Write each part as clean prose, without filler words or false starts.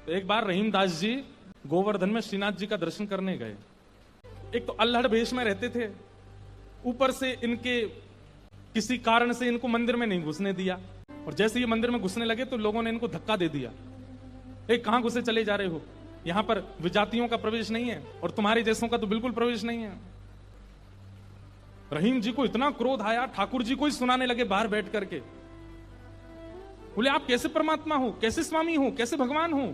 तो एक बार रहीमदास जी गोवर्धन में श्रीनाथ जी का दर्शन करने गए। एक तो अल्हड़ भेष में रहते थे, ऊपर से इनके किसी कारण से इनको मंदिर में नहीं घुसने दिया, और जैसे ये मंदिर में घुसने लगे तो लोगों ने इनको धक्का दे दिया। कहां घुसे चले जा रहे हो, यहां पर विजातियों का प्रवेश नहीं है और तुम्हारे जैसों का तो बिल्कुल प्रवेश नहीं है। रहीम जी को इतना क्रोध आया, ठाकुर जी को ही सुनाने लगे बाहर बैठ करके। बोले आप कैसे परमात्मा हो, कैसे स्वामी हो, कैसे भगवान हो?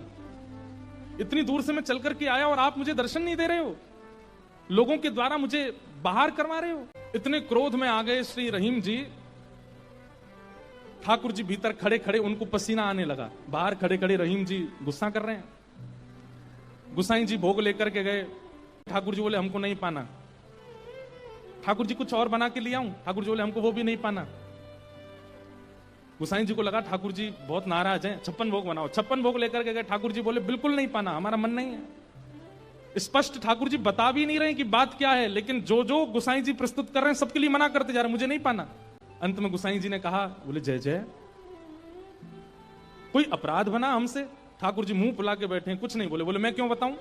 इतनी दूर से मैं चल करके आया और आप मुझे दर्शन नहीं दे रहे हो, लोगों के द्वारा मुझे बाहर करवा रहे हो। इतने क्रोध में आ गए श्री रहीम जी। ठाकुर जी भीतर खड़े खड़े उनको पसीना आने लगा, बाहर खड़े खड़े रहीम जी गुस्सा कर रहे हैं। गुसाई जी भोग लेकर के गए, ठाकुर जी बोले हमको नहीं पाना। ठाकुर जी कुछ और बना के ले आऊं, ठाकुर जी बोले हमको वो भी नहीं पाना। गुसाई जी को लगा ठाकुर जी बहुत नाराज हैं, 56 भोग बनाओ। 56 भोग लेकर के गए, ठाकुर जी बोले बिल्कुल नहीं पाना, हमारा मन नहीं है। स्पष्ट ठाकुर जी बता भी नहीं रहे कि बात क्या है, लेकिन जो जो गुसाई जी प्रस्तुत कर रहे हैं सबके लिए मना करते जा रहे हैं, मुझे नहीं पाना। अंत में गुसाई जी ने कहा, बोले जय जय, कोई अपराध बना हमसे? ठाकुर जी मुंह फुला के बैठे हैं, कुछ नहीं बोले। बोले मैं क्यों बताऊं?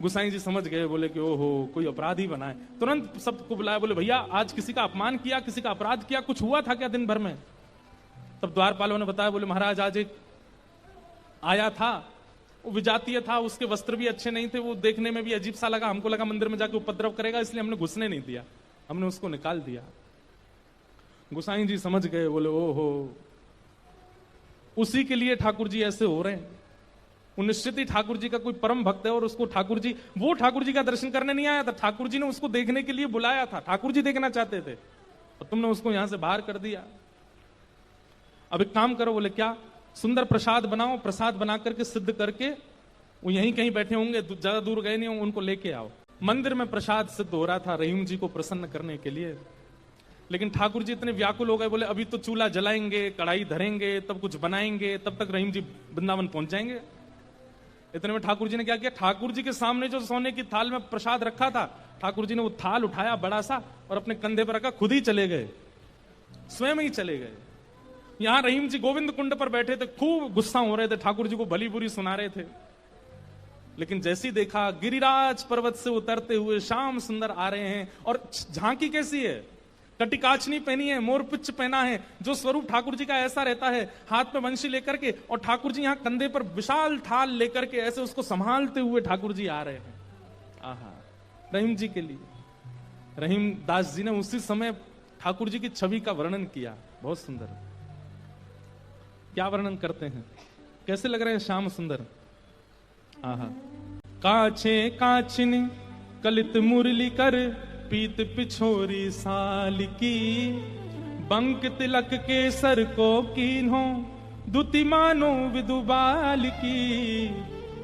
गुसाई जी समझ गए, बोले कि ओहो कोई अपराध ही बना है। तुरंत सबको बुलाया, बोले भैया आज किसी का अपमान किया, किसी का अपराध किया, कुछ हुआ था क्या दिन भर में? तब द्वारपालों ने बताया, बोले महाराज आज एक आया था, वो विजातीय था, उसके वस्त्र भी अच्छे नहीं थे, वो देखने में भी अजीब सा लगा, हमको लगा मंदिर में जाके उपद्रव करेगा, इसलिए हमने घुसने नहीं दिया, हमने उसको निकाल दिया। गुसाई जी समझ गए, बोले ओहो उसी के लिए ठाकुर जी ऐसे हो रहे हैं। वो निश्चित ही ठाकुर जी का कोई परम भक्त है और उसको ठाकुर जी, वो ठाकुर जी का दर्शन करने नहीं आया था, ठाकुर जी ने उसको देखने के लिए बुलाया था, ठाकुर जी देखना चाहते थे और तुमने उसको यहां से बाहर कर दिया। अब एक काम करो, बोले क्या? सुंदर प्रसाद बनाओ, प्रसाद बना करके सिद्ध करके, वो यहीं कहीं बैठे होंगे, ज्यादा दूर गए नहीं होंगे, उनको लेके आओ। मंदिर में प्रसाद सिद्ध हो रहा था रहीम जी को प्रसन्न करने के लिए, लेकिन ठाकुर जी इतने व्याकुल हो गए, बोले अभी तो चूल्हा जलाएंगे, कढ़ाई धरेंगे, तब कुछ बनाएंगे, तब तक रहीम जी वृंदावन पहुंच जाएंगे। इतने में ठाकुर जी ने क्या किया, ठाकुर जी के सामने जो सोने की थाल में प्रसाद रखा था, ठाकुर जी ने वो थाल उठाया बड़ा सा और अपने कंधे पर रखा, खुद ही चले गए, स्वयं ही चले गए। यहां रहीम जी गोविंद कुंड पर बैठे थे, खूब गुस्सा हो रहे थे, ठाकुर जी को भली बुरी सुना रहे थे। लेकिन जैसे ही देखा गिरिराज पर्वत से उतरते हुए श्याम सुंदर आ रहे हैं, और झांकी कैसी है, कटिकाचनी पहनी है, मोरपिच्च पहना है, जो स्वरूप ठाकुर जी का ऐसा रहता है, हाथ में वंशी लेकर के, और ठाकुर जी यहाँ कंधे पर विशाल थाल लेकर के ऐसे उसको संभालते हुए ठाकुर जी आ रहे हैं। आहा, रहीम जी के लिए रहीम दास जी ने उसी समय ठाकुर जी की छवि का वर्णन किया, बहुत सुंदर। क्या वर्णन करते हैं, कैसे लग रहे हैं श्याम सुंदर? आहा, काछे काछिन कलित मुरली कर, पीत पिछोरी साल की, बंक तिलक के सर को कीन्हो, दुति मानो विदुबाल की,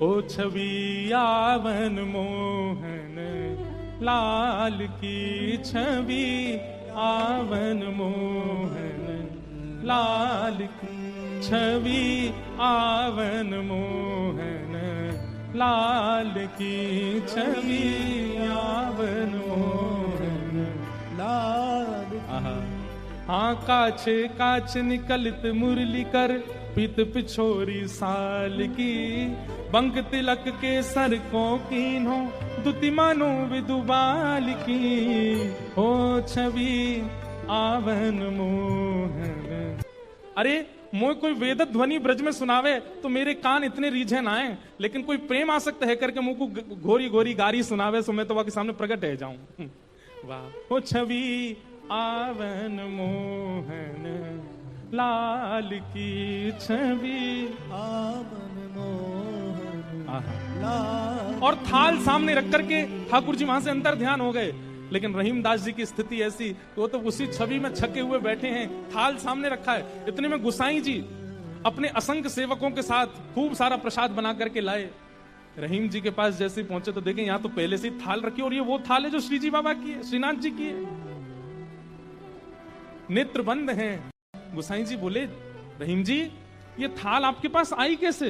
ओ छवि आवन मोहन लाल की, छवि आवन मोहन लाल की, छवि आवन मोहन लाल की, छवि आवन मोहन लाल की। हाँ काछे काछ निकलित मुरली कर, पीत पिछोरी साल की, बंक तिलक के सर को कीन्हो, दुति मानो विदुबाल की, हो छवि आवन मोहन। अरे मोय कोई वेद ध्वनि ब्रज में सुनावे तो मेरे कान इतने रीझे ना आए, लेकिन कोई प्रेम आसक्त है करके मुंह को घोरी घोरी गारी सुनावे, सो मैं तो के सामने प्रकट रह जाऊं। वाह, हो छवि आवन मोहन लाल की, छवि आवन मोहन लाल। और थाल सामने रख करके ठाकुर जी वहां से अंतर ध्यान हो गए, लेकिन रहीम दास जी की स्थिति ऐसी, वो तो उसी छवि में छके हुए बैठे हैं, थाल सामने रखा है। इतने में गुसाई जी अपने असंख्य सेवकों के साथ खूब सारा प्रसाद बना करके लाए। रहीम जी के पास जैसे पहुंचे तो देखें यहाँ तो पहले से थाल रखी, और ये वो थाल है जो श्री जी बाबा की है, श्रीनाथ जी की है। नेत्र बंद हैं। गुसाई जी बोले रहीम जी ये थाल आपके पास आई कैसे?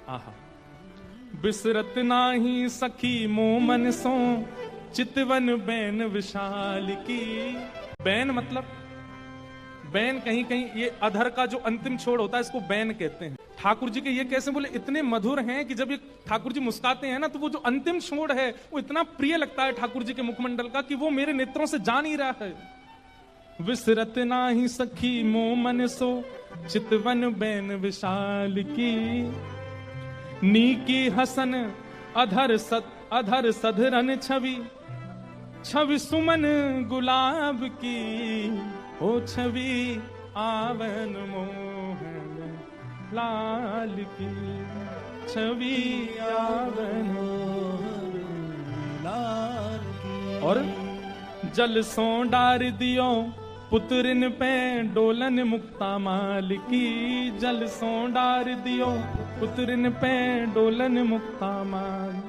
आहा, बिसरत नाही सखी मोमन सो, चितवन बैन विशाल की। बैन मतलब बैन कहीं कहीं ये अधर का जो अंतिम छोर होता है इसको बैन कहते हैं। ठाकुर जी के ये कैसे बोले, इतने मधुर हैं कि जब ये ठाकुर जी मुस्काते हैं ना, तो वो जो अंतिम छोड़ है वो इतना प्रिय लगता है ठाकुर जी के मुखमंडल का कि वो मेरे नेत्रों से जा नहीं रहा है। विसरत नाही सखी मोमन सो चितवन बैन विशाल की, नीकी हसन अधर सधरन छवि, छवि सुमन गुलाब की, ओ छवि आवन मोहन लाल की, छवि आवन लाल की। और जल सो डार दियो पुत्रिन पे डोलन मुक्ता माल की, जल सो डार दियो पुत्रिन पे डोलन मुक्ता माल।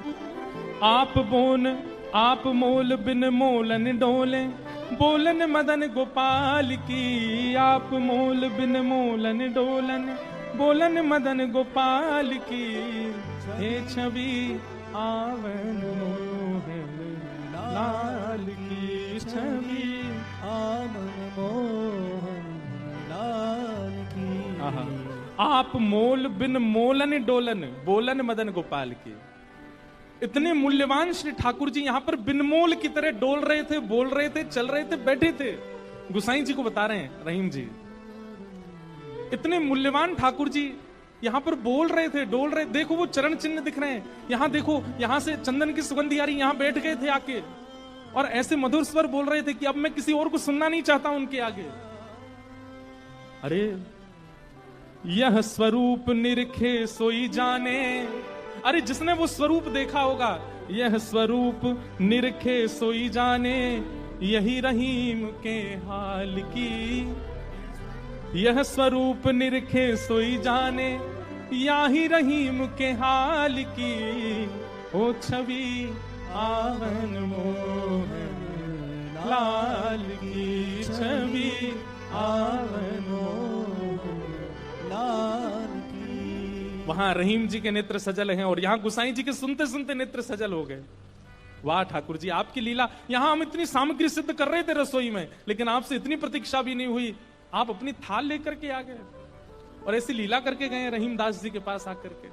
आप मोल बिन मोलन डोले, बोलन मदन गोपाल की, आप मोल बिन मोलन डोलन, बोलन मदन गोपाल की, हे छवि आवन मोहन लाल की, छवि आवन मोहन लाल की। आप मोल बिन मोलन डोलन, बोलन मदन गोपाल की। इतने मूल्यवान श्री ठाकुर जी यहां पर बिनमोल की तरह डोल रहे थे, बोल रहे थे, चल रहे थे, बैठे थे। गुसाई जी को बता रहे हैं रहीम जी, इतने मूल्यवान ठाकुर जी यहां पर बोल रहे थे, डोल रहे। देखो वो चरण चिन्ह दिख रहे हैं, यहां देखो, यहां से चंदन की सुगंधी आ रही, यहां बैठ गए थे आके और ऐसे मधुर स्वर बोल रहे थे कि अब मैं किसी और को सुनना नहीं चाहता उनके आगे। अरे यह स्वरूप निरखे सोई जाने, अरे जिसने वो स्वरूप देखा होगा, यह स्वरूप निरखे सोई जाने, यही रहीम के हाल की, यह स्वरूप निरखे सोई जाने, यही रहीम के हाल की, ओ छवि आवन मोहन लाल की, छवि आवन मोहन लाल की। वहां रहीम जी के नेत्र सजल हैं और यहां गुसाई जी के सुनते सुनते नेत्र सजल हो गए। वाह ठाकुर जी, आपकी लीला। यहां हम इतनी सामग्री सिद्ध कर रहे थे रसोई में, लेकिन आपसे इतनी प्रतीक्षा भी नहीं हुई, आप अपनी थाल लेकर के आ गए और ऐसी लीला करके गए रहीम दास जी के पास आकर के।